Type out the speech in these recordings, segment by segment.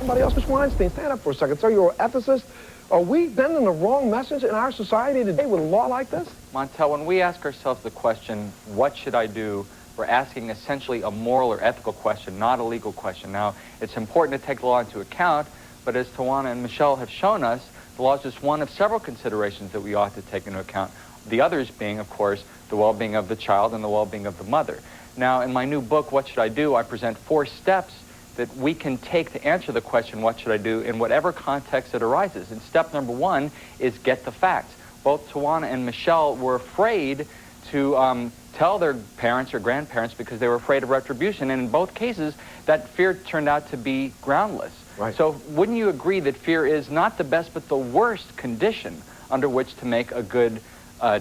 Somebody else, Mr. Weinstein, stand up for a second. Sir, you're an ethicist. Are we sending the wrong message in our society today with a law like this? Montel, when we ask ourselves the question, what should I do, we're asking essentially a moral or ethical question, not a legal question. Now, it's important to take the law into account, but as Tawana and Michelle have shown us, the law is just one of several considerations that we ought to take into account. The others being, of course, the well-being of the child and the well-being of the mother. Now, in my new book, What Should I Do?, I present 4 steps that we can take to answer the question, what should I do, in whatever context it arises. And step number 1 is get the facts. Both Tawana and Michelle were afraid to tell their parents or grandparents because they were afraid of retribution. And in both cases, that fear turned out to be groundless. Right. So wouldn't you agree that fear is not the best but the worst condition under which to make a good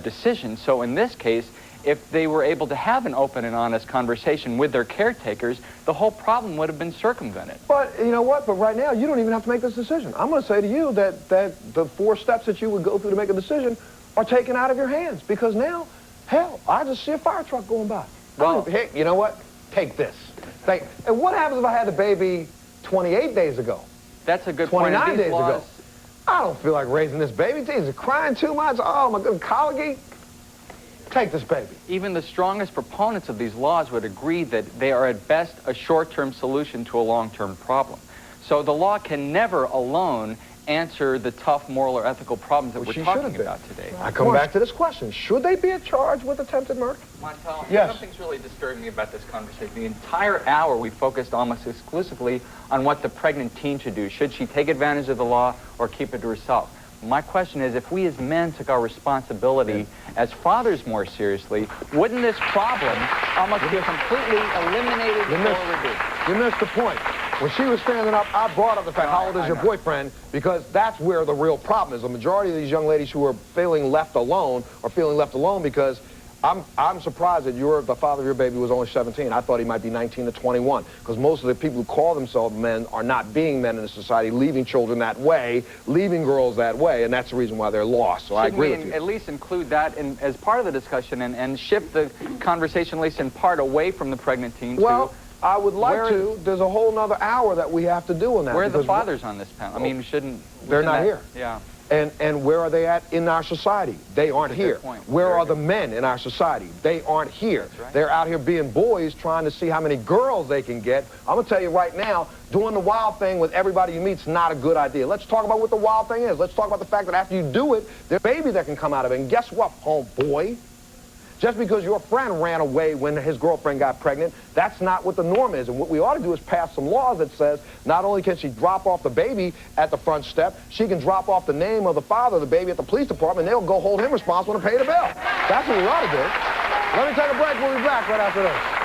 decision? So in this case, if they were able to have an open and honest conversation with their caretakers, the whole problem would have been circumvented. But you know what? But right now, you don't even have to make this decision. I'm going to say to you that the 4 steps that you would go through to make a decision are taken out of your hands. Because now, hell, I just see a fire truck going by. Well, hey, you know what? Take this. And what happens if I had the baby 28 days ago? That's a good point. 29 days ago. I don't feel like raising this baby. Is it crying too much? Oh, my good colicky. Take this baby. Even the strongest proponents of these laws would agree that they are at best a short-term solution to a long-term problem. So the law can never alone answer the tough moral or ethical problems that we're talking about today. I come back to this question. Should they be charged with attempted murder? Montel, yes. Something's really disturbing me about this conversation. The entire hour we focused almost exclusively on what the pregnant teen should do. Should she take advantage of the law or keep it to herself? My question is, if we as men took our responsibility as fathers more seriously, wouldn't this problem almost be completely eliminated or reduced? You missed the point. When she was standing up, I brought up the fact, how old is your boyfriend? Because that's where the real problem is. The majority of these young ladies who are feeling left alone are feeling left alone because I'm surprised that the father of your baby was only 17. I thought he might be 19 to 21, because most of the people who call themselves men are not being men in the society, leaving children that way, leaving girls that way, and that's the reason why they're lost. So I agree with you. At least include that as part of the discussion and shift the conversation, at least in part, away from the pregnant teen to... I would like to. There's a whole nother hour that we have to do on that. Where are the fathers on this panel? I mean, they're not here. Yeah. And where are they at in our society? They aren't here. Where are the men in our society? They aren't here. Right. They're out here being boys trying to see how many girls they can get. I'm going to tell you right now, doing the wild thing with everybody you meet is not a good idea. Let's talk about what the wild thing is. Let's talk about the fact that after you do it, there's a baby that can come out of it. And guess what, homeboy? Just because your friend ran away when his girlfriend got pregnant, that's not what the norm is. And what we ought to do is pass some laws that says not only can she drop off the baby at the front step, she can drop off the name of the father of the baby at the police department, and they'll go hold him responsible and pay the bill. That's what we ought to do. Let me take a break. We'll be back right after this.